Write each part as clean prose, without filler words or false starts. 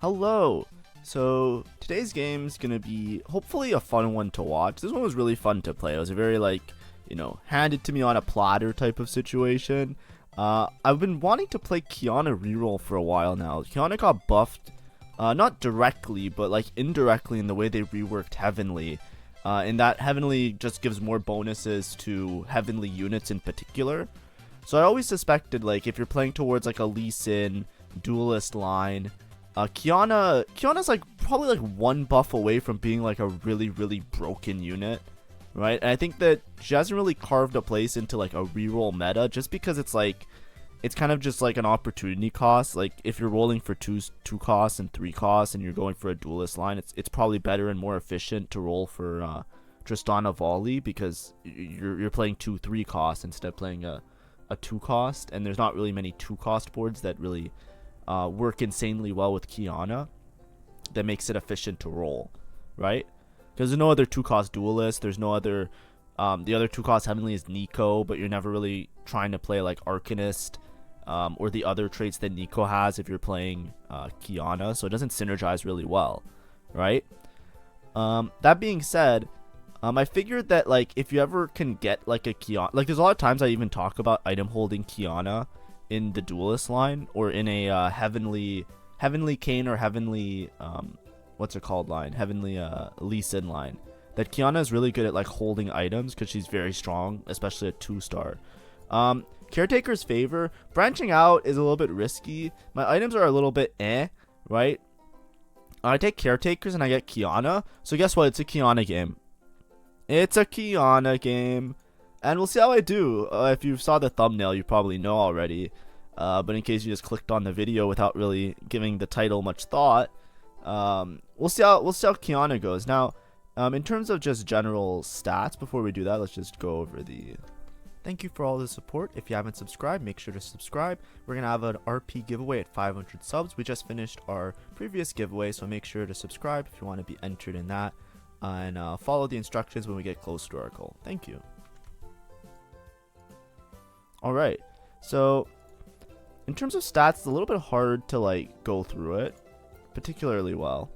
Hello! So, today's game's gonna be hopefully a fun one to watch. This one was really fun to play. It was a very, handed to me on a platter type of situation. I've been wanting to play Qiyana reroll for a while now. Qiyana got buffed, not directly, but indirectly in the way they reworked Heavenly. In that Heavenly just gives more bonuses to Heavenly units in particular. So I always suspected, if you're playing towards a Lee Sin duelist line, Qiyana's probably one buff away from being a really, really broken unit, right? And I think that she hasn't really carved a place into a reroll meta just because it's kind of just an opportunity cost. If you're rolling for two costs and 3 costs and you're going for a duelist line, it's probably better and more efficient to roll for Tristana Volley because you're playing 2-3 costs instead of playing a 2 cost, and there's not really many 2 cost boards that really work insanely well with Qiyana that makes it efficient to roll, right? Because there's no other 2 cost duelist, there's no other the other 2 cost Heavenly is Nico, but you're never really trying to play Arcanist or the other traits that Nico has if you're playing Qiyana, so it doesn't synergize really well, right? That being said, I figured that if you ever can get a Qiyana, there's a lot of times I even talk about item holding Qiyana in the duelist line or in a heavenly Kane or heavenly what's it called line, heavenly Lee Sin line. That Qiyana is really good at holding items because she's very strong, especially a 2-star. Caretaker's favor, branching out is a little bit risky. My items are a little bit right? I take Caretakers and I get Qiyana, so guess what? It's a Qiyana game. It's a Qiyana game. And we'll see how I do. If you saw the thumbnail, you probably know already. But in case you just clicked on the video without really giving the title much thought, we'll see how Qiyana goes. Now, in terms of just general stats, before we do that, let's just go over the... Thank you for all the support. If you haven't subscribed, make sure to subscribe. We're going to have an RP giveaway at 500 subs. We just finished our previous giveaway, so make sure to subscribe if you want to be entered in that. And follow the instructions when we get close to our goal. Thank you. Alright, so in terms of stats, it's a little bit hard to go through it particularly well.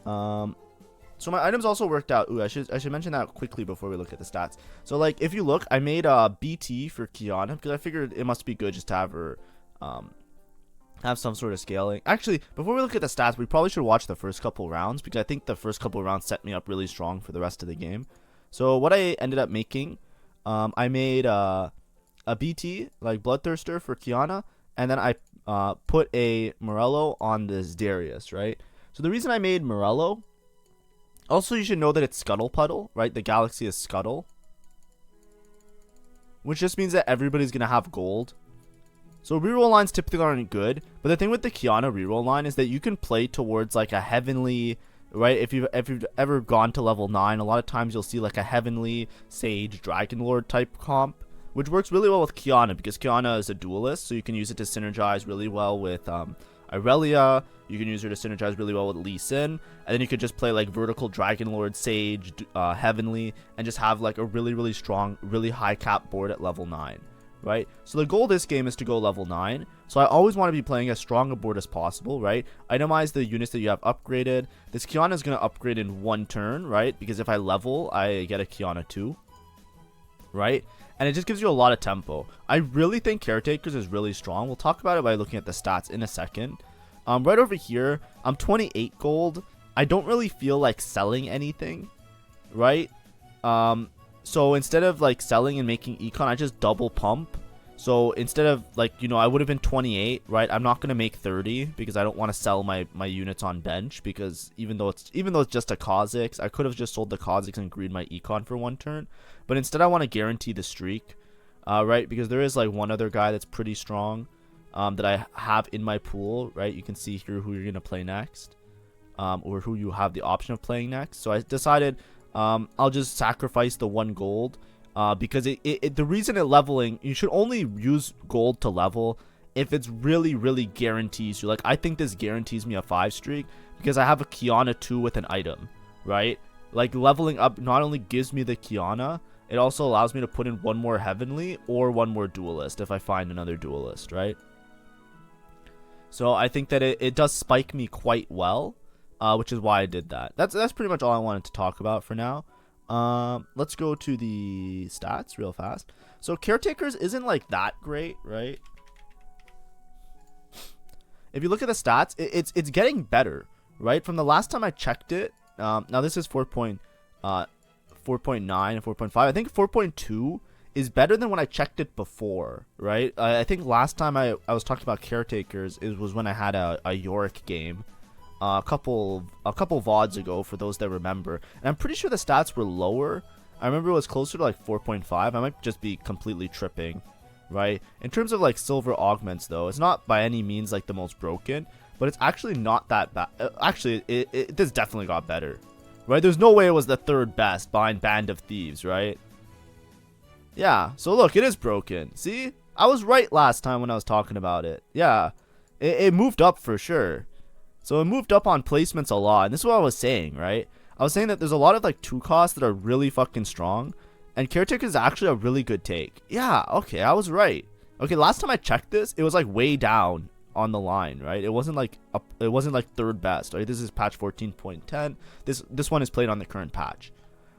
So my items also worked out. Ooh, I should mention that quickly before we look at the stats. So if you look, I made a BT for Qiyana because I figured it must be good just to have her have some sort of scaling. Actually, before we look at the stats, we probably should watch the first couple rounds because I think the first couple rounds set me up really strong for the rest of the game. So what I ended up making, I made a BT, Bloodthirster for Qiyana, and then I put a Morello on this Darius, right? So the reason I made Morello, also you should know that it's Scuttle Puddle, right? The galaxy is Scuttle, which just means that everybody's going to have gold. So reroll lines typically aren't good, but the thing with the Qiyana reroll line is that you can play towards a heavenly, right? If you've ever gone to level 9, a lot of times you'll see a heavenly Sage Dragon Lord type comp, which works really well with Qiyana because Qiyana is a duelist, so you can use it to synergize really well with Irelia. You can use her to synergize really well with Lee Sin, and then you could just play Vertical Dragon Lord, Sage, Heavenly, and just have a really, really strong, really high cap board at level 9. Right? So the goal of this game is to go level 9. So I always want to be playing as strong a board as possible, right? Itemize the units that you have upgraded. This Qiyana is going to upgrade in 1 turn, right? Because if I level, I get a Qiyana 2. Right? And it just gives you a lot of tempo. I really think Caretakers is really strong. We'll talk about it by looking at the stats in a second. Right over here, I'm 28 gold. I don't really feel like selling anything, right? So instead of selling and making econ, I just double pump. So instead of I would have been 28, right? I'm not gonna make 30 because I don't want to sell my units on bench because even though it's just a Kha'Zix, I could have just sold the Kha'Zix and greed my econ for 1 turn. But instead I want to guarantee the streak, right? Because there is one other guy that's pretty strong that I have in my pool, right? You can see here who you're gonna play next, or who you have the option of playing next. So I decided I'll just sacrifice the 1 gold because the reason leveling, you should only use gold to level if it's really, really guarantees you. I think this guarantees me a 5 streak because I have a Qiyana 2 with an item, right? Leveling up not only gives me the Qiyana, it also allows me to put in 1 more Heavenly or 1 more Duelist if I find another Duelist, right? So I think that it does spike me quite well, which is why I did that. That's pretty much all I wanted to talk about for now. Let's go to the stats real fast. So Caretakers isn't like that great, right? If you look at the stats, it's getting better, right? From the last time I checked it, now this is 4.9 and 4.5. I think 4.2 is better than when I checked it before, right? I think last time I was talking about Caretakers, it was when I had a Yorick game, a couple VODs ago, for those that remember. And I'm pretty sure the stats were lower. I remember it was closer to like 4.5. I might just be completely tripping, right? In terms of like silver augments though, it's not by any means like the most broken, but it's actually not that bad. Actually, this definitely got better, right? There's no way it was the third best behind Band of Thieves, right? Yeah, so look, it is broken. See? I was right last time when I was talking about it. Yeah, it moved up for sure. So it moved up on placements a lot, and this is what I was saying, right? I was saying that there's a lot of like 2 costs that are really fucking strong, and Caretaker is actually a really good take. Yeah, okay, I was right. Okay, last time I checked this, it was like way down on the line, right? It wasn't like third best, right? This is patch 14.10. This one is played on the current patch.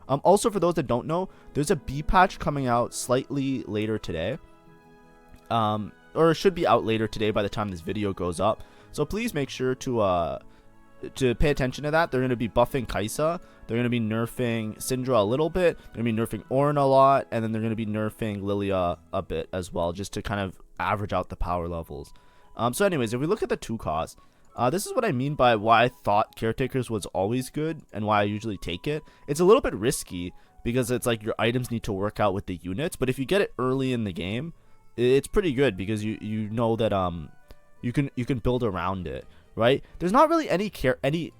Also, for those that don't know, there's a B patch coming out slightly later today. Or it should be out later today by the time this video goes up. So please make sure to pay attention to that. They're going to be buffing Kaisa. They're going to be nerfing Syndra a little bit. They're going to be nerfing Ornn a lot. And then they're going to be nerfing Lilia a bit as well, just to kind of average out the power levels. So anyways, if we look at the 2 costs, this is what I mean by why I thought Caretakers was always good and why I usually take it. It's a little bit risky because it's like your items need to work out with the units. But if you get it early in the game, it's pretty good because you know that you can build around it, right? There's not really any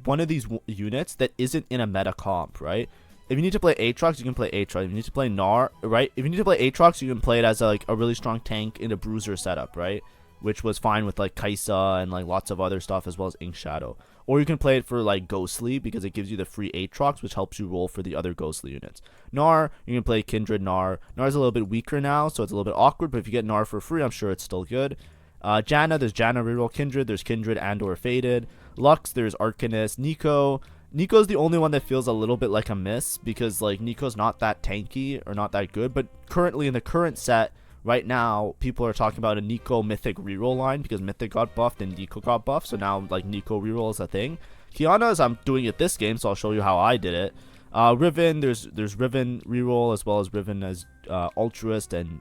one of these units that isn't in a meta comp, right? If you need to play Aatrox, you can play Aatrox. If you need to play Gnar, right? If you need to play Aatrox, you can play it as a really strong tank in a bruiser setup, right? Which was fine with like Kaisa and like lots of other stuff, as well as Ink Shadow. Or you can play it for like Ghostly because it gives you the free Aatrox, which helps you roll for the other Ghostly units. Gnar, you can play Kindred Gnar. Gnar's a little bit weaker now, so it's a little bit awkward, but if you get Gnar for free, I'm sure it's still good. Janna, there's Janna reroll Kindred, there's Kindred and or Faded. Lux, there's Arcanist. Nico's the only one that feels a little bit like a miss because like Nico's not that tanky or not that good, but currently in the current set, right now, people are talking about a Nico Mythic reroll line because Mythic got buffed and Nico got buffed, so now like Nico reroll is a thing. Qiyana, as I'm doing it this game, so I'll show you how I did it. Riven, there's Riven reroll as well as Riven as Altruist and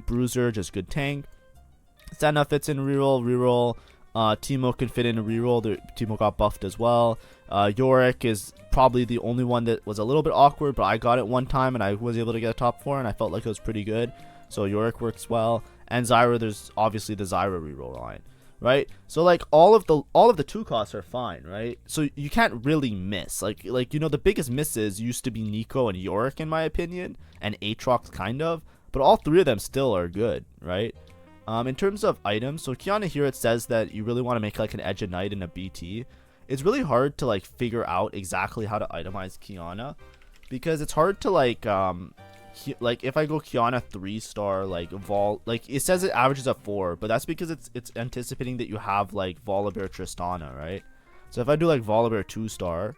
Bruiser, just good tank. Senna fits in reroll. Teemo can fit in a reroll. Teemo got buffed as well. Yorick is probably the only one that was a little bit awkward, but I got it one time and I was able to get a top 4 and I felt like it was pretty good. So Yorick works well. And Zyra, there's obviously the Zyra reroll line, right? So like all of the 2 costs are fine, right? So you can't really miss. Like you know, the biggest misses used to be Nico and Yorick in my opinion, and Aatrox kind of, but all 3 of them still are good, right? In terms of items, so Qiyana here, it says that you really want to make like an Edge of Night and a BT. It's really hard to like figure out exactly how to itemize Qiyana because it's hard to like if I go Qiyana 3-star like like it says it averages a 4, but that's because it's anticipating that you have like Volibear Tristana, right? So if I do like Volibear 2-star,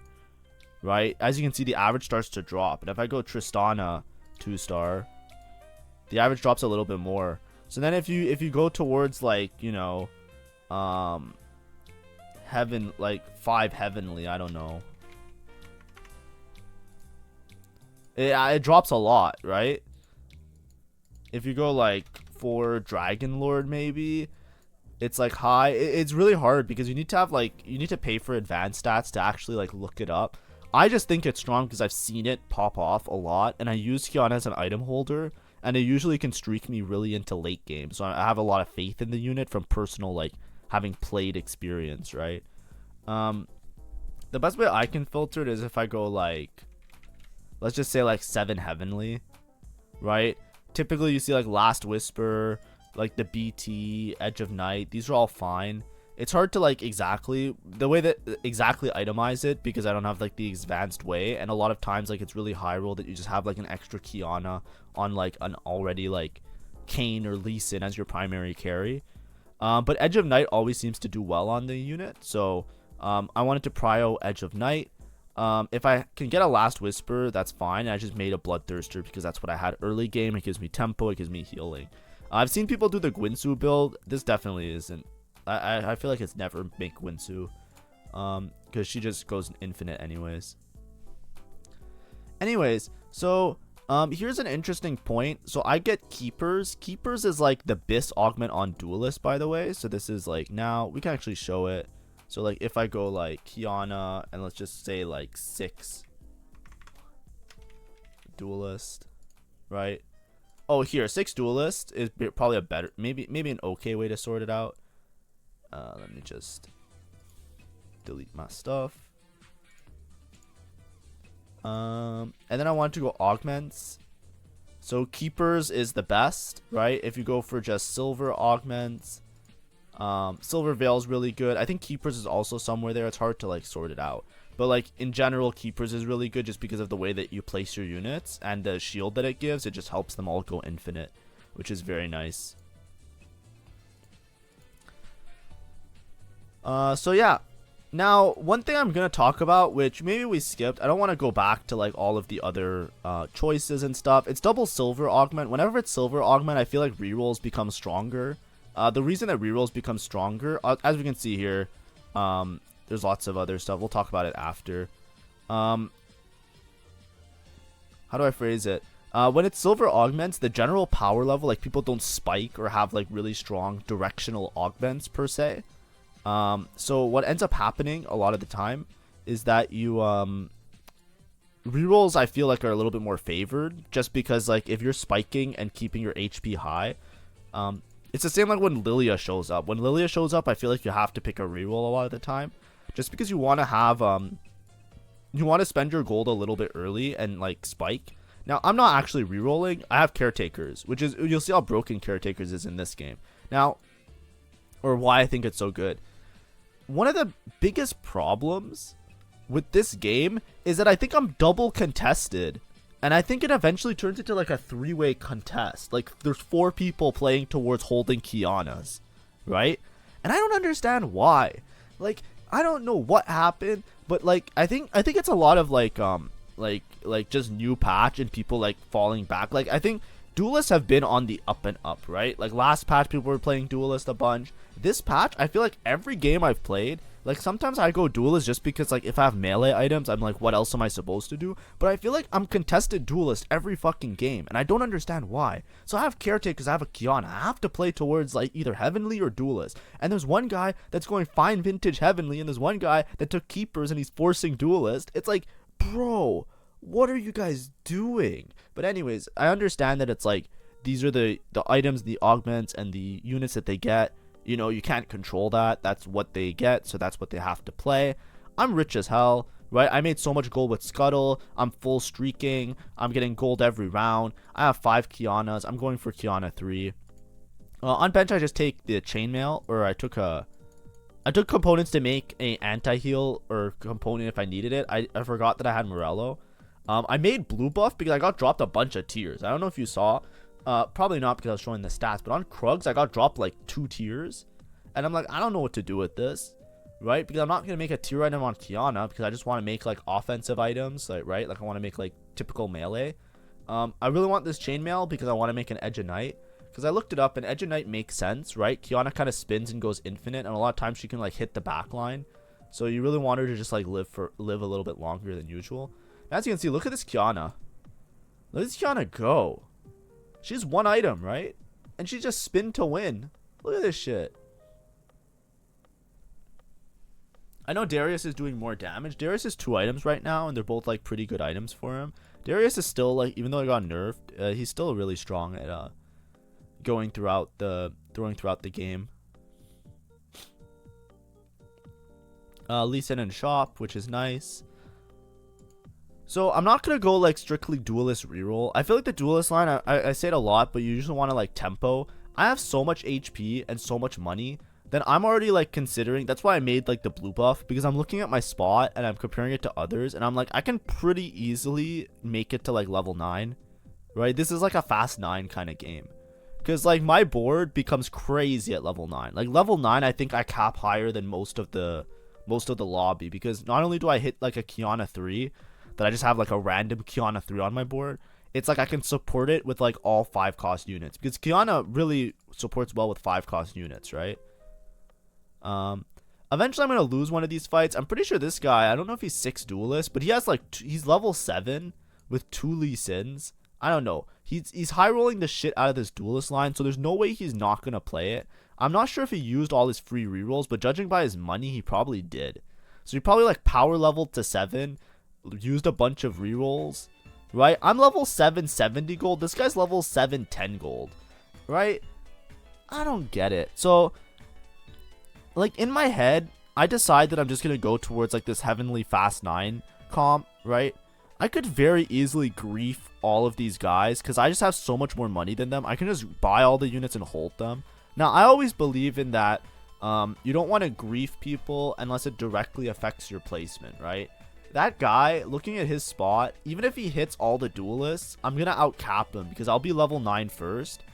right, as you can see the average starts to drop, and if I go Tristana 2-star, the average drops a little bit more. So then if you go towards like, you know, heaven, like 5 heavenly, I don't know, it drops a lot, right? If you go like 4 Dragon Lord, maybe it's like high. It's really hard because you need to have like, you need to pay for advanced stats to actually like look it up. I just think it's strong because I've seen it pop off a lot, and I use Qiyana as an item holder, and it usually can streak me really into late game. So I have a lot of faith in the unit from personal, like, having played experience, right? The best way I can filter it is if I go, like, let's just say, like, 7 Heavenly, right? Typically, you see, like, Last Whisper, like, the BT, Edge of Night. These are all fine. It's hard to like exactly itemize it because I don't have like the advanced way, and a lot of times like it's really high roll that you just have like an extra Qiyana on like an already like Kayn or Lee Sin as your primary carry. But Edge of Night always seems to do well on the unit, so I wanted to prio Edge of Night. If I can get a Last Whisper, that's fine. I just made a Bloodthirster because that's what I had early game. It gives me tempo, it gives me healing. I've seen people do the Gwinsu build. This definitely isn't. I feel like it's never make Gwinsu, because she just goes infinite anyways. So here's an interesting point. So I get Keepers. Keepers is like the BIS augment on Duelist, by the way. So this is like, now we can actually show it. So like if I go like Qiyana and let's just say like 6 Duelist, right? Oh, here 6 Duelist is probably a better, maybe an okay way to sort it out. Let me just delete my stuff. And then I want to go augments. So Keepers is the best, right? If you go for just silver augments, Silver Veil is really good. I think Keepers is also somewhere there. It's hard to like sort it out, but like in general, Keepers is really good just because of the way that you place your units and the shield that it gives. It just helps them all go infinite, which is very nice. So yeah. Now, one thing I'm going to talk about, which maybe we skipped, I don't want to go back to like all of the other choices and stuff. It's double silver augment. Whenever it's silver augment, I feel like rerolls become stronger. The reason that rerolls become stronger, as we can see here, there's lots of other stuff. We'll talk about it after. How do I phrase it? When it's silver augments, the general power level, like people don't spike or have like really strong directional augments per se. So what ends up happening a lot of the time is that you rerolls I feel like are a little bit more favored, just because like if you're spiking and keeping your HP high, it's the same like when Lilia shows up. When Lilia shows up, I feel like you have to pick a reroll a lot of the time, just because you want to have you want to spend your gold a little bit early and like spike. Now I'm not actually rerolling. I have Caretakers, which is, you'll see how broken Caretakers is in this game. Now, or why I think it's so good. One of the biggest problems with this game is that I think I'm double contested, and I think it eventually turns into like a 3-way contest. Like there's 4 people playing towards holding Qiyanas, right? And I don't understand why. Like I don't know what happened, but like I think it's a lot of like just new patch and people like falling back. Like I think Duelists have been on the up and up, right? Like last patch people were playing Duelist a bunch. This patch, I feel like every game I've played, like sometimes I go Duelist just because like if I have melee items, I'm like, what else am I supposed to do? But I feel like I'm contested Duelist every fucking game, and I don't understand why. So I have Caretakers, I have a Qiyana. I have to play towards like either Heavenly or Duelist. And there's one guy that's going fine vintage Heavenly, and there's one guy that took Keepers and he's forcing Duelist. It's like, bro, what are you guys doing? But anyways, I understand that it's like these are the items, the augments, and the units that they get. You know, you can't control that. That's what they get, so that's what they have to play. I'm rich as hell, right? I made so much gold with Scuttle. I'm full streaking. I'm getting gold every round. I have 5 Qiyanas. I'm going for Qiyana 3. On bench, I just take the chainmail, or I took components to make a anti-heal or component if I needed it. I forgot that I had Morello. I made blue buff because I got dropped a bunch of tiers. I don't know if you saw. Probably not because I was showing the stats, but on Krugs I got dropped like 2 tiers, and I'm like, I don't know what to do with this, right? Because I'm not gonna make a tier item on Qiyana because I just want to make like offensive items, like, right? Like I want to make like typical melee. I really want this chainmail because I want to make an Edge of Night, because I looked it up and Edge of Night makes sense, right? Qiyana kind of spins and goes infinite, and a lot of times she can like hit the back line, so you really want her to just like live a little bit longer than usual. And as you can see, look at this Qiyana. Look at this Qiyana go. She's 1 item, right? And she just spin to win. Look at this shit. I know Darius is doing more damage. Darius is 2 items right now, and they're both like pretty good items for him. Darius is still like, even though he got nerfed, he's still really strong at throwing throughout the game. Lee Sin in shop, which is nice. So I'm not going to go like strictly Duelist reroll. I feel like the Duelist line, I say it a lot, but you usually want to like tempo. I have so much HP and so much money that I'm already like considering. That's why I made like the blue buff, because I'm looking at my spot and I'm comparing it to others, and I'm like, I can pretty easily make it to like level 9, right? This is like a fast 9 kind of game. Because like my board becomes crazy at level 9. Like level 9, I think I cap higher than most of the lobby, because not only do I hit like a Qiyana 3, that I just have like a random Qiyana 3 on my board, it's like I can support it with like all 5 cost units, because Qiyana really supports well with 5 cost units, right? Eventually I'm gonna lose one of these fights. I'm pretty sure this guy, I don't know if he's 6 duelist, but he has like he's level 7 with 2 Lee Sins. I don't know. He's high rolling the shit out of this duelist line, so there's no way he's not gonna play it. I'm not sure if he used all his free rerolls, but judging by his money, he probably did. So he probably like power leveled to 7, used a bunch of rerolls, right? I'm level 7, 70 gold. This guy's level 7, 10 gold, right? I don't get it. So, like in my head, I decide that I'm just gonna go towards like this Heavenly Fast 9 comp, right? I could very easily grief all of these guys because I just have so much more money than them. I can just buy all the units and hold them. Now, I always believe in that you don't want to grief people unless it directly affects your placement, right? That guy, looking at his spot, even if he hits all the duelists, I'm going to outcap him because I'll be level 9 first.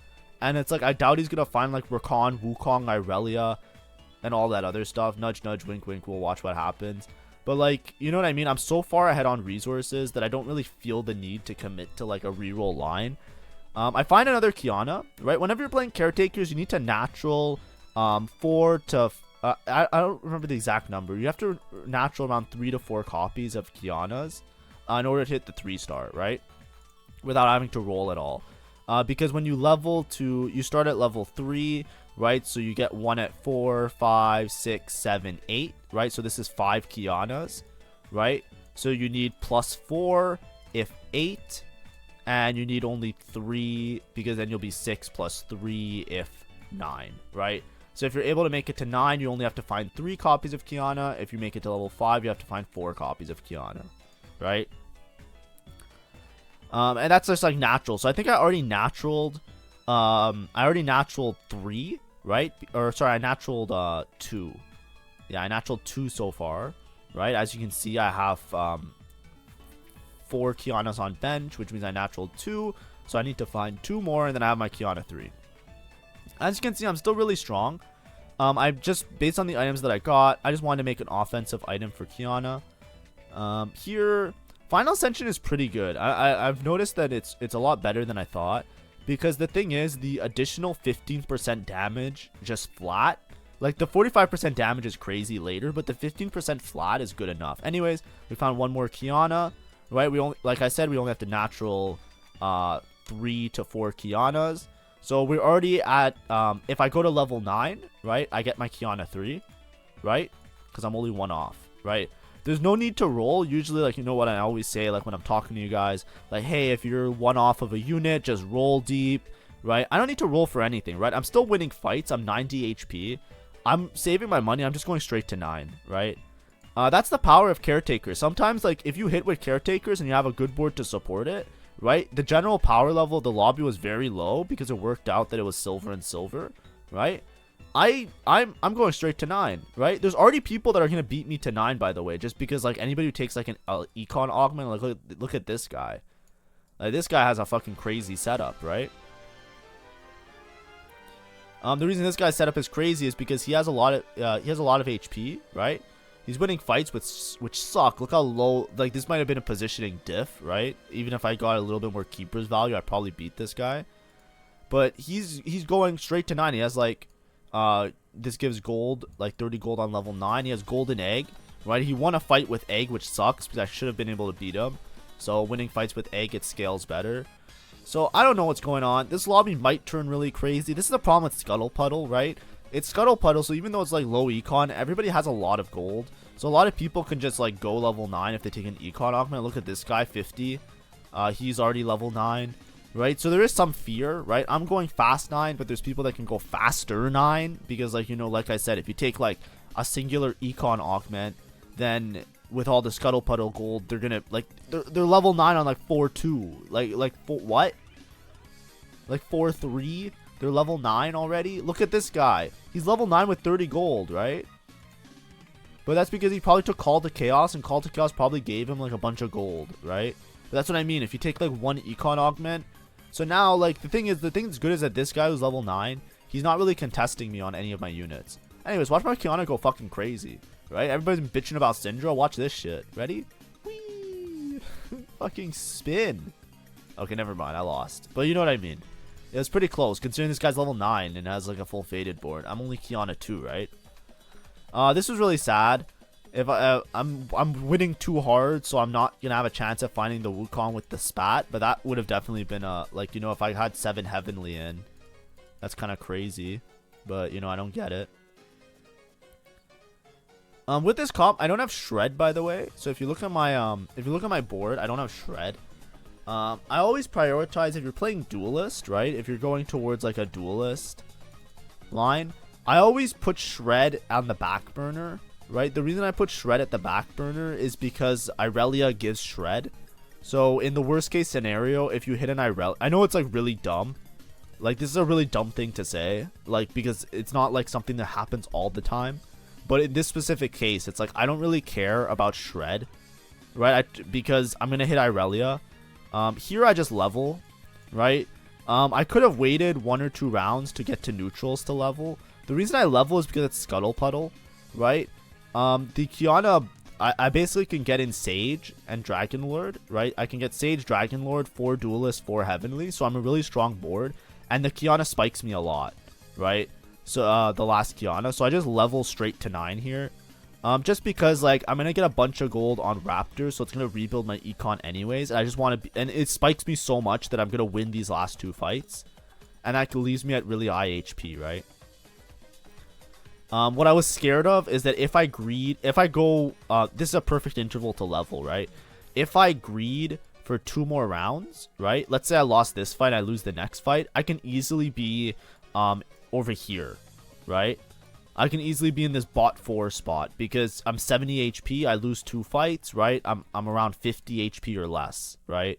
And it's like, I doubt he's going to find like Rakan, Wukong, Irelia, and all that other stuff. Nudge, nudge, wink, wink. We'll watch what happens. But like, you know what I mean? I'm so far ahead on resources that I don't really feel the need to commit to like a reroll line. I find another Qiyana, right? Whenever you're playing Caretakers, you need to natural 4 to... I don't remember the exact number. You have to natural around 3 to 4 copies of Qiyanas in order to hit the 3-star, right? Without having to roll at all. Because when you level to... You start at level 3, right? So you get 1 at 4, 5, 6, 7, 8, right? So this is 5 Qiyanas, right? So you need +4 if 8, and you need only 3 because then you'll be 6 plus 3 if 9, right? So if you're able to make it to 9, you only have to find 3 copies of Qiyana. If you make it to level 5, you have to find 4 copies of Qiyana, right? And that's just like natural. So I think I already naturaled 3, right? Or sorry, I naturaled 2. Yeah, I naturaled 2 so far, right? As you can see, I have 4 Qiyanas on bench, which means I naturaled 2. So I need to find 2 more, and then I have my Qiyana 3. As you can see, I'm still really strong. I just, based on the items that I got, I just wanted to make an offensive item for Qiyana. Here, Final Ascension is pretty good. I've noticed that it's a lot better than I thought. Because the thing is, the additional 15% damage just flat. Like, the 45% damage is crazy later, but the 15% flat is good enough. Anyways, we found one more Qiyana, right? We only, like I said, we only have to natural 3 to 4 Qiyanas. So we're already at, if I go to level 9, right, I get my Qiyana 3, right? Because I'm only 1 off, right? There's no need to roll. Usually, like, you know what I always say, like, when I'm talking to you guys, like, hey, if you're 1 off of a unit, just roll deep, right? I don't need to roll for anything, right? I'm still winning fights. I'm 90 HP. I'm saving my money. I'm just going straight to 9, right? That's the power of Caretakers. Sometimes, like, if you hit with Caretakers and you have a good board to support it, right? The general power level of the lobby was very low because it worked out that it was silver and silver, right? I'm going straight to 9, right? There's already people that are gonna beat me to 9, by the way, just because like anybody who takes like an econ augment, like look at this guy. Like, this guy has a fucking crazy setup, right? The reason this guy's setup is crazy is because he has a lot of HP, right? He's winning fights which suck. Look how low. Like, this might have been a positioning diff, right? Even if I got a little bit more keeper's value, I'd probably beat this guy. But he's going straight to 9. He has like this gives gold, like 30 gold on level 9. He has golden egg, right? He won a fight with egg, which sucks because I should have been able to beat him. So winning fights with egg, it scales better. So I don't know what's going on. This lobby might turn really crazy. This is the problem with Scuttle Puddle, right? It's Scuttle Puddle, so even though it's like low econ, everybody has a lot of gold. So a lot of people can just like go level 9 if they take an econ augment. Look at this guy, 50. He's already level 9, right? So there is some fear, right? I'm going fast 9, but there's people that can go faster 9 because, like, you know, like I said, if you take like a singular econ augment, then with all the Scuttle Puddle gold, they're gonna like they're level 9 on like 4-2, like what? Like 4-3. They're level 9 already. Look at this guy. He's level 9 with 30 gold, right? But that's because he probably took Call to Chaos, and Call to Chaos probably gave him like a bunch of gold, right? But that's what I mean. If you take like one econ augment, So now, like, the thing that's good is that this guy who's level 9, he's not really contesting me on any of my units. Anyways, watch my Qiyana go fucking crazy, right? Everybody's been bitching about Syndra. Watch this shit. Ready? Whee! Fucking spin. Okay, never mind. I lost. But you know what I mean. It was pretty close, considering this guy's level 9 and has, like, a full faded board. I'm only Qiyana 2, right? This was really sad. If I'm winning too hard, so I'm not gonna have a chance at finding the Wukong with the spat. But that would have definitely been like, you know, if I had 7 heavenly in, that's kind of crazy. But you know, I don't get it. With this comp, I don't have shred, by the way. So if you look at my board, I don't have shred. I always prioritize if you're playing duelist, right? If you're going towards like a duelist line, I always put shred on the back burner. Right, the reason I put shred at the back burner is because Irelia gives shred. So in the worst case scenario, if you hit an Irelia, I know it's like really dumb. Like, this is a really dumb thing to say, like, because it's not like something that happens all the time. But in this specific case, it's like I don't really care about shred, right? Because I'm gonna hit Irelia. Here I just level, right? I could have waited 1 or 2 rounds to get to neutrals to level. The reason I level is because it's Scuttle Puddle, right? The Qiyana, I basically can get in Sage and Dragon Lord, right? I can get Sage, Dragon Lord, 4 Duelist, 4 Heavenly, so I'm a really strong board. And the Qiyana spikes me a lot, right? So, the last Qiyana, so I just level straight to 9 here. Just because, like, I'm gonna get a bunch of gold on Raptors, so it's gonna rebuild my econ anyways. And I just want to, and it spikes me so much that I'm gonna win these last 2 fights. And that leaves me at really high HP, right? What I was scared of is that if I go, this is a perfect interval to level, right? If I greed for 2 more rounds, right? Let's say I lost this fight, I lose the next fight. I can easily be, over here, right? I can easily be in this bot 4 spot because I'm 70 HP. I lose 2 fights, right? I'm around 50 HP or less, right?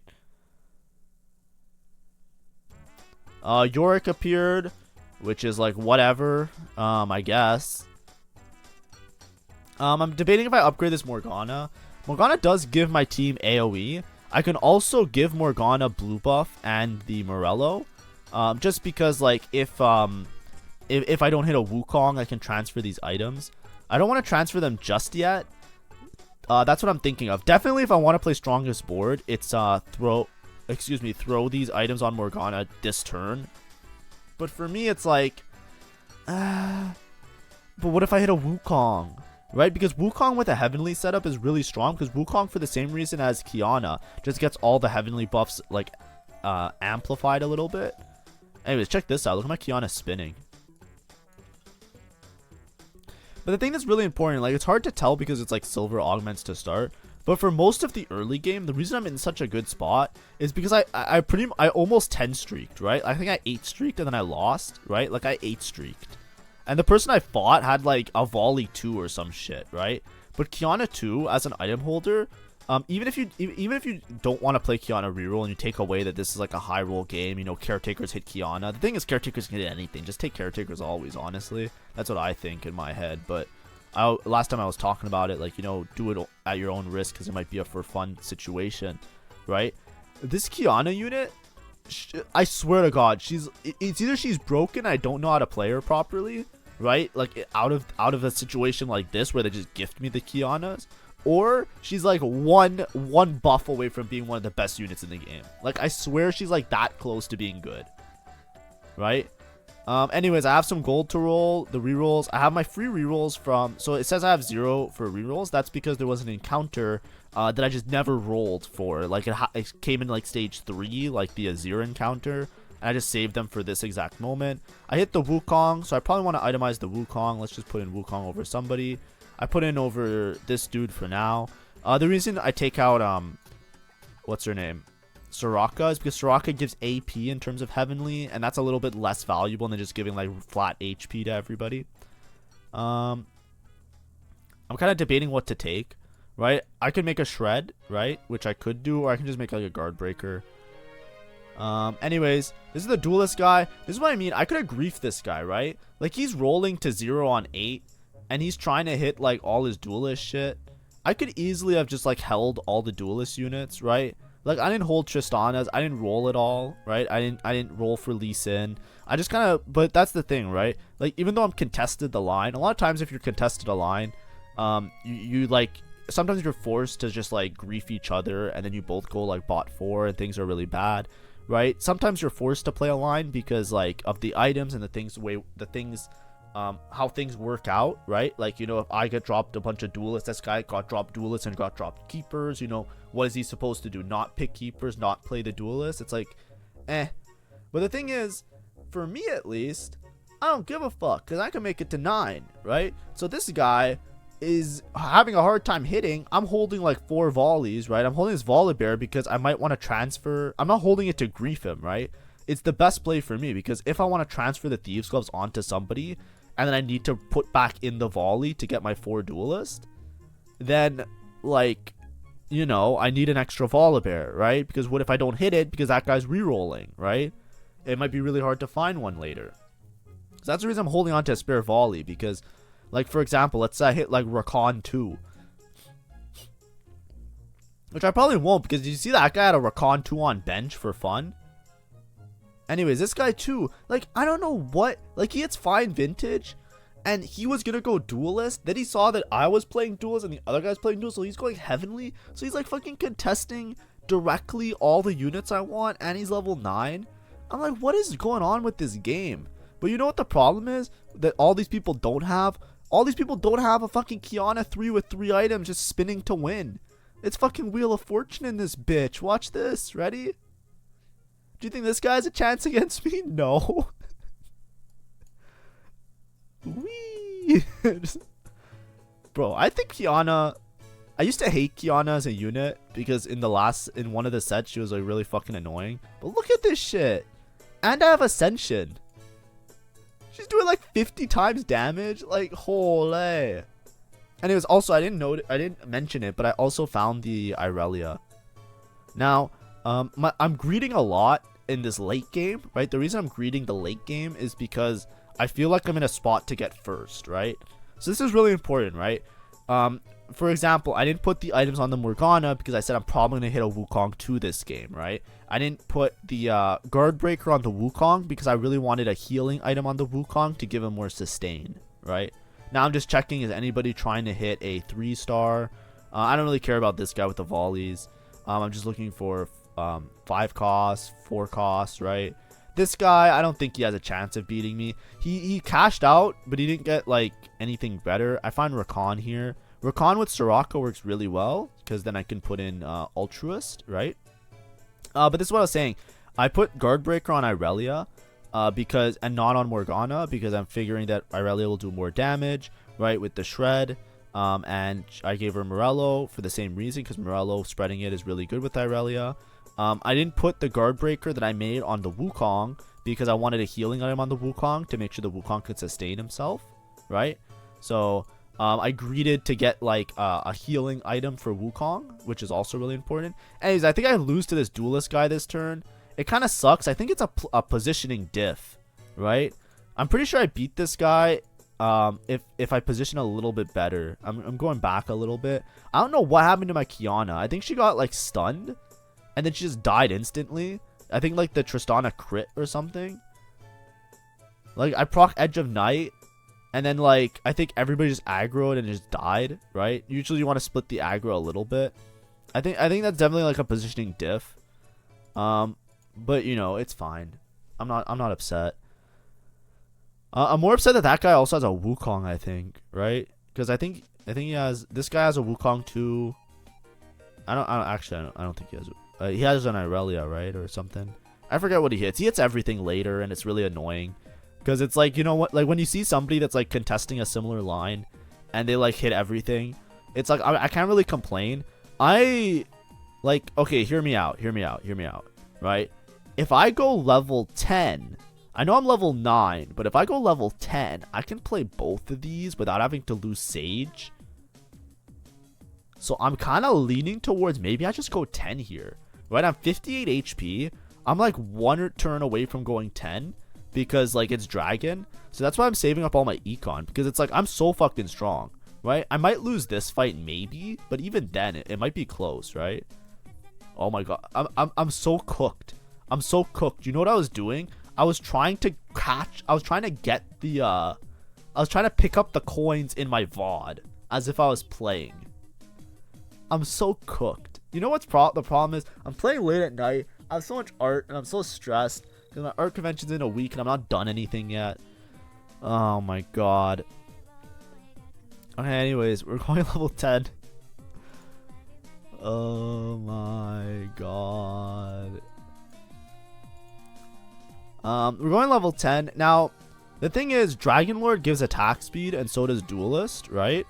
Yorick appeared, which is like whatever, I guess. I'm debating if I upgrade this Morgana. Morgana does give my team AoE. I can also give Morgana blue buff and the Morello, just because like if I don't hit a Wukong, I can transfer these items. I don't want to transfer them just yet. That's what I'm thinking of. Definitely, if I want to play strongest board, it's throw these items on Morgana this turn. But for me, it's like, but what if I hit a Wukong, right? Because Wukong with a heavenly setup is really strong. Because Wukong, for the same reason as Qiyana, just gets all the heavenly buffs like amplified a little bit. Anyways, check this out. Look at my Qiyana spinning. But the thing that's really important, like, it's hard to tell because it's like silver augments to start. But for most of the early game, the reason I'm in such a good spot is because I almost 10 streaked, right? I think I 8 streaked and then I lost, right? Like, I 8 streaked. And the person I fought had like a volley 2 or some shit, right? But Qiyana 2 as an item holder, even if you don't want to play Qiyana reroll and you take away that this is like a high roll game, you know, Caretakers hit Qiyana. The thing is, Caretakers can hit anything. Just take Caretakers always, honestly. That's what I think in my head, but last time I was talking about it, like, you know, do it at your own risk because it might be a for fun situation, right? This Qiyana unit, I swear to God, it's either she's broken, I don't know how to play her properly, right? Like, out of a situation like this where they just gift me the Qiyanas, or she's like one buff away from being one of the best units in the game. Like, I swear she's like that close to being good, right? Anyways, I have some gold to roll, the rerolls. I have my free rerolls from, so it says I have 0 for rerolls. That's because there was an encounter that I just never rolled for. Like, it came in like stage 3, like the Azir encounter, and I just saved them for this exact moment. I hit the Wukong, so I probably want to itemize the Wukong. Let's just put in Wukong over somebody. I put in over this dude for now. The reason I take out, what's her name? Soraka is because Soraka gives AP in terms of heavenly, and that's a little bit less valuable than just giving like flat HP to everybody. I'm kind of debating what to take, right? I could make a shred, right, which I could do, or I can just make like a guard breaker. Anyways, this is the duelist guy. This is what I mean. I could have griefed this guy, right? Like, he's rolling to 0 on 8, and he's trying to hit like all his duelist shit. I could easily have just like held all the duelist units, right? Like, I didn't hold Tristana's. I didn't roll it all, right? I didn't roll for Lee Sin. I just kind of, but that's the thing, right? Like, even though I'm contested the line, a lot of times if you're contested a line, you like, sometimes you're forced to just like grief each other, and then you both go like bot 4 and things are really bad, right? Sometimes you're forced to play a line because like of the items and how things work out, right? Like, you know, if I get dropped a bunch of duelists, this guy got dropped duelists and got dropped keepers, you know, what is he supposed to do? Not pick keepers, not play the duelists? It's like, But the thing is, for me at least, I don't give a fuck, because I can make it to 9, right? So this guy is having a hard time hitting. I'm holding like 4 volleys, right? I'm holding this volley bear because I might want to transfer. I'm not holding it to grief him, right? It's the best play for me, because if I want to transfer the Thieves Gloves onto somebody, and then I need to put back in the volley to get my 4 duelist, then, like, you know, I need an extra Volibear, right? Because what if I don't hit it because that guy's rerolling, right? It might be really hard to find one later. So that's the reason I'm holding on to a spare volley, because, like, for example, let's say I hit, like, Rakan 2. Which I probably won't, because did you see that guy had a Rakan 2 on bench for fun? Anyways, this guy too, like, I don't know what, like, he hits fine vintage, and he was gonna go duelist, then he saw that I was playing duelist and the other guy's playing duelist, so he's going heavenly, so he's like fucking contesting directly all the units I want, and he's level 9. I'm like, what is going on with this game? But you know what the problem is? That all these people don't have? All these people don't have a fucking Qiyana 3 with 3 items just spinning to win. It's fucking Wheel of Fortune in this bitch. Watch this. Ready? Do you think this guy has a chance against me? No. Wee. Bro, I think Qiyana, I used to hate Qiyana as a unit because in one of the sets she was like really fucking annoying. But look at this shit. And I have Ascension. She's doing like 50 times damage. Like, holy. And it was also, I didn't mention it, but I also found the Irelia. Now, I'm greeting a lot in this late game, right? The reason I'm greeting the late game is because I feel like I'm in a spot to get first, right? So this is really important, right? For example, I didn't put the items on the Morgana because I said I'm probably going to hit a Wukong 2 this game, right? I didn't put the guard breaker on the Wukong because I really wanted a healing item on the Wukong to give him more sustain, right? Now I'm just checking, is anybody trying to hit a 3-star? I don't really care about this guy with the volleys. I'm just looking for 5 costs, 4 costs, right? This guy, I don't think he has a chance of beating me. He cashed out, but he didn't get like anything better. I find Rakan here. Rakan with Soraka works really well because then I can put in Altruist, right? But this is what I was saying. I put Guard Breaker on Irelia and not on Morgana because I'm figuring that Irelia will do more damage, right, with the Shred. And I gave her Morello for the same reason because Morello spreading it is really good with Irelia. I didn't put the Guard Breaker that I made on the Wukong because I wanted a healing item on the Wukong to make sure the Wukong could sustain himself, right? So I greeted to get like a healing item for Wukong, which is also really important. Anyways, I think I lose to this duelist guy this turn. It kind of sucks. I think it's a positioning diff, right? I'm pretty sure I beat this guy if I position a little bit better. I'm going back a little bit. I don't know what happened to my Qiyana. I think she got like stunned and then she just died instantly. I think like the Tristana crit or something. Like I proc Edge of Night and then like I think everybody just aggroed and just died, right? Usually you want to split the aggro a little bit. I think that's definitely like a positioning diff. But you know, it's fine. I'm not upset. I'm more upset that guy also has a Wukong, I think, right? Because I think this guy has a Wukong too. I don't think he has. He has an Irelia, right, or something. I forget what he hits. He hits everything later, and it's really annoying. Because it's like, you know what? Like when you see somebody that's like contesting a similar line, and they like hit everything, it's like I can't really complain. Okay, hear me out, right? If I go level 10. I know I'm level 9, but if I go level 10, I can play both of these without having to lose Sage. So I'm kind of leaning towards maybe I just go 10 here. Right, I'm 58 HP. I'm like one turn away from going 10 because like it's Dragon. So that's why I'm saving up all my econ because it's like I'm so fucking strong, right? I might lose this fight maybe, but even then it might be close, right? Oh my god. I'm so cooked. I'm so cooked. You know what I was doing? I was trying to get the I was trying to pick up the coins in my VOD as if I was playing. I'm so cooked. You know what's the problem is? I'm playing late at night. I have so much art and I'm so stressed because my art convention's in a week and I'm not done anything yet. Oh my god. Okay, anyways, we're going level 10. Oh my god. We're going level 10. Now, the thing is, Dragon Lord gives attack speed and so does Duelist, right?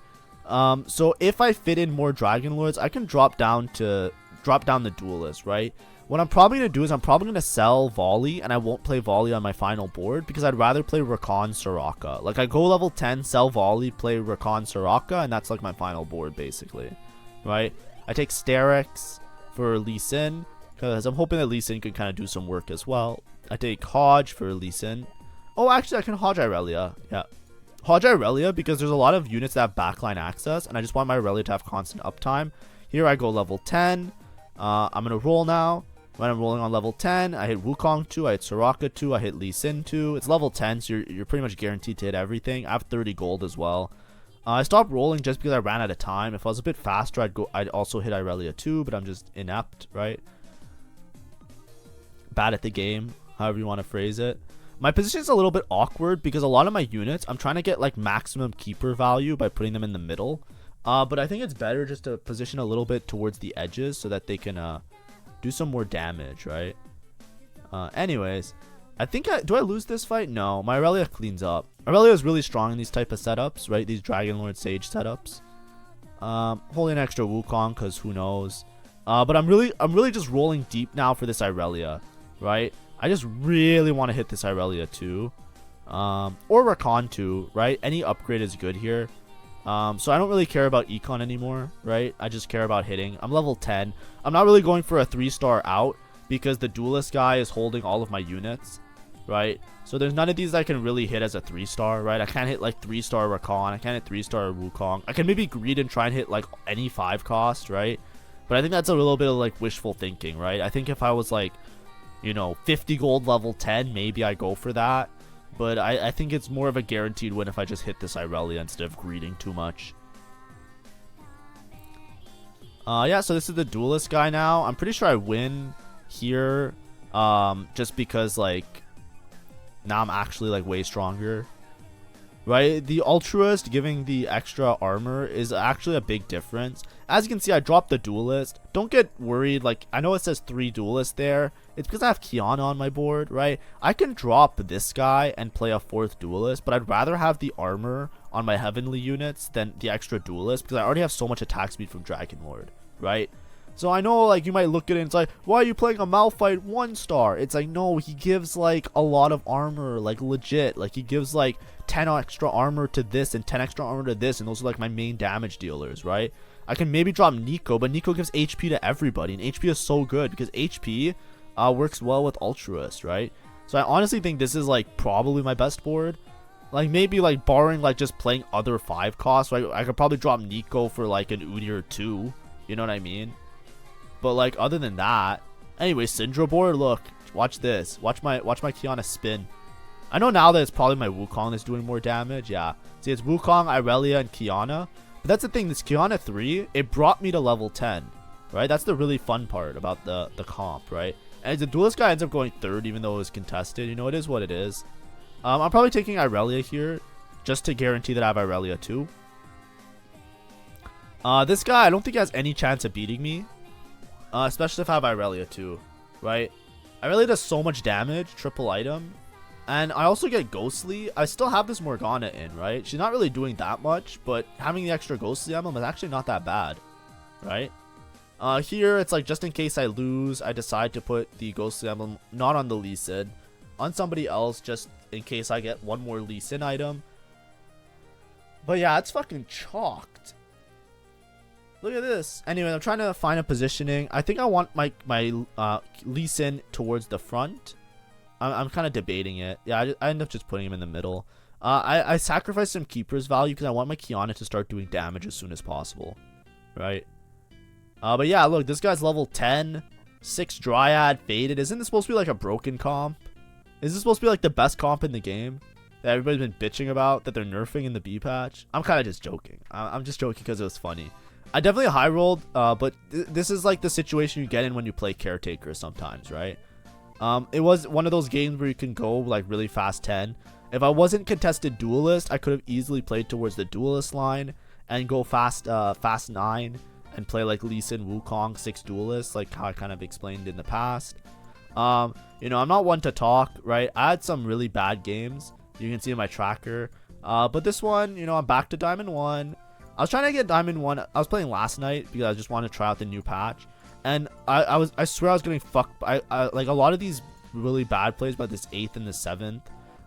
So if I fit in more Dragon Lords, I can drop down the Duelist, right? What I'm probably going to do is I'm probably going to sell Volley and I won't play Volley on my final board because I'd rather play Rakan Soraka. Like I go level 10, sell Volley, play Rakan Soraka, and that's like my final board basically, right? I take Sterix for Lee Sin because I'm hoping that Lee Sin can kind of do some work as well. I take Hodge for Lee Sin. Oh, actually I can Hodge Irelia. Yeah. Hodge Irelia because there's a lot of units that have backline access and I just want my Irelia to have constant uptime. Here I go level 10. I'm going to roll now. When I'm rolling on level 10, I hit Wukong 2, I hit Soraka 2, I hit Lee Sin 2. It's level 10, so you're pretty much guaranteed to hit everything. I have 30 gold as well. I stopped rolling just because I ran out of time. If I was a bit faster, I'd also hit Irelia 2, but I'm just inept, right? Bad at the game, however you want to phrase it. My position is a little bit awkward because a lot of my units, I'm trying to get like maximum keeper value by putting them in the middle. But I think it's better just to position a little bit towards the edges so that they can do some more damage, right? Anyways, I think do I lose this fight? No, my Irelia cleans up. Irelia is really strong in these type of setups, right? These Dragon Lord Sage setups. Holding an extra Wukong because who knows? But I'm really just rolling deep now for this Irelia, right? I just really want to hit this Irelia too, or Rakan too, right? Any upgrade is good here. So I don't really care about econ anymore, right? I just care about hitting. I'm level 10. I'm not really going for a 3-star out because the Duelist guy is holding all of my units, right? So there's none of these that I can really hit as a 3-star, right? I can't hit like 3-star Rakan. I can't hit 3-star Wukong. I can maybe greed and try and hit like any 5 cost, right? But I think that's a little bit of like wishful thinking, right? I think if I was like, you know, 50 gold level 10, maybe I go for that. But I think it's more of a guaranteed win if I just hit this Irelia instead of greeding too much. Yeah, so this is the Duelist guy now. I'm pretty sure I win here. Just because, like, now I'm actually, like, way stronger. Right? The Altruist giving the extra armor is actually a big difference. As you can see, I dropped the Duelist. Don't get worried. Like, I know it says 3 Duelists there. It's because I have Qiyana on my board, right? I can drop this guy and play a 4th Duelist, but I'd rather have the armor on my Heavenly units than the extra Duelist because I already have so much attack speed from Dragon Lord, right? So I know, like, you might look at it and it's like, why are you playing a Malphite 1-star? It's like, no, he gives, like, a lot of armor, like, legit. Like, he gives, like, 10 extra armor to this and 10 extra armor to this, and those are, like, my main damage dealers, right? I can maybe drop Nico, but Nico gives HP to everybody, and HP is so good because HP works well with Altruist, right? So I honestly think this is, like, probably my best board. Like, maybe, like, barring, like, just playing other 5 costs, right? I could probably drop Nico for, like, an Uni or 2, you know what I mean? But, like, other than that, anyway, Syndra board, look, watch this. Watch my Qiyana spin. I know now that it's probably my Wukong that's doing more damage. Yeah. See, it's Wukong, Irelia, and Qiyana. But that's the thing, this Qiyana 3, it brought me to level 10, right? That's the really fun part about the comp, right? And the Duelist guy ends up going 3rd, even though it was contested. You know, it is what it is. I'm probably taking Irelia here, just to guarantee that I have Irelia too. This guy, I don't think he has any chance of beating me. Especially if I have Irelia too, right? Irelia does so much damage, triple item. And I also get Ghostly. I still have this Morgana in, right? She's not really doing that much, but having the extra Ghostly emblem is actually not that bad, right? Here, it's like just in case I lose, I decide to put the Ghostly emblem not on the Lee Sin, on somebody else, just in case I get one more Lee Sin item. But yeah, it's fucking chalked. Look at this. Anyway, I'm trying to find a positioning. I think I want my Lee Sin towards the front. I'm kind of debating it. Yeah, I end up just putting him in the middle. I sacrificed some keeper's value because I want my Qiyana to start doing damage as soon as possible. Right? But yeah, look, this guy's level 10. 6 Dryad faded. Isn't this supposed to be like a broken comp? Is this supposed to be like the best comp in the game that everybody's been bitching about that they're nerfing in the B patch? I'm kind of just joking. I'm just joking because it was funny. I definitely high rolled, but this is like the situation you get in when you play Caretakers sometimes, right? It was one of those games where you can go like really fast 10. If I wasn't contested duelist, I could have easily played towards the duelist line and go fast 9 and play like Lee Sin Wukong 6 duelists, like how I kind of explained in the past. You know, I'm not one to talk, right? I had some really bad games. You can see in my tracker. But this one, you know, I'm back to Diamond 1. I was trying to get Diamond 1. I was playing last night because I just wanted to try out the new patch. And I swear I was getting fucked by like a lot of these really bad plays by this 8th and the 7th.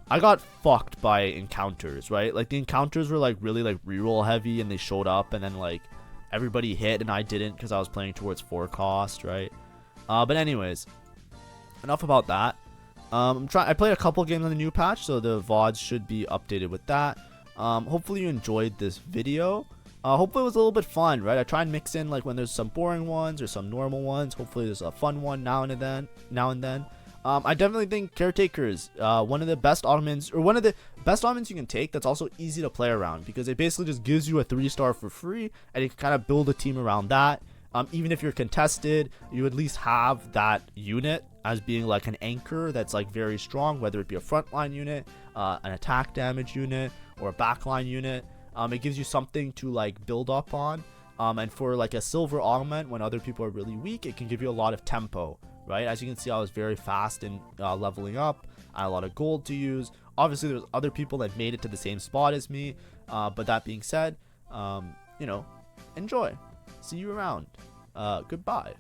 I got fucked by encounters, right? Like the encounters were like really like reroll heavy and they showed up and then like everybody hit and I didn't because I was playing towards 4 cost, right? But anyways, enough about that. I played a couple games on the new patch, so the VODs should be updated with that. Hopefully you enjoyed this video. Hopefully it was a little bit fun, right? I try and mix in like when there's some boring ones or some normal ones. Hopefully there's a fun one now and then. I definitely think Caretakers, one of the best augments, or one of the best augments you can take that's also easy to play around, because it basically just gives you a 3-star for free and you can kind of build a team around that. Even if you're contested, you at least have that unit as being like an anchor that's like very strong, whether it be a frontline unit, an attack damage unit, or a backline unit. It gives you something to like build up on. And for like a silver augment, when other people are really weak, it can give you a lot of tempo, right? As you can see, I was very fast in leveling up. I had a lot of gold to use. Obviously, there's other people that made it to the same spot as me. But that being said, you know, enjoy. See you around. Goodbye.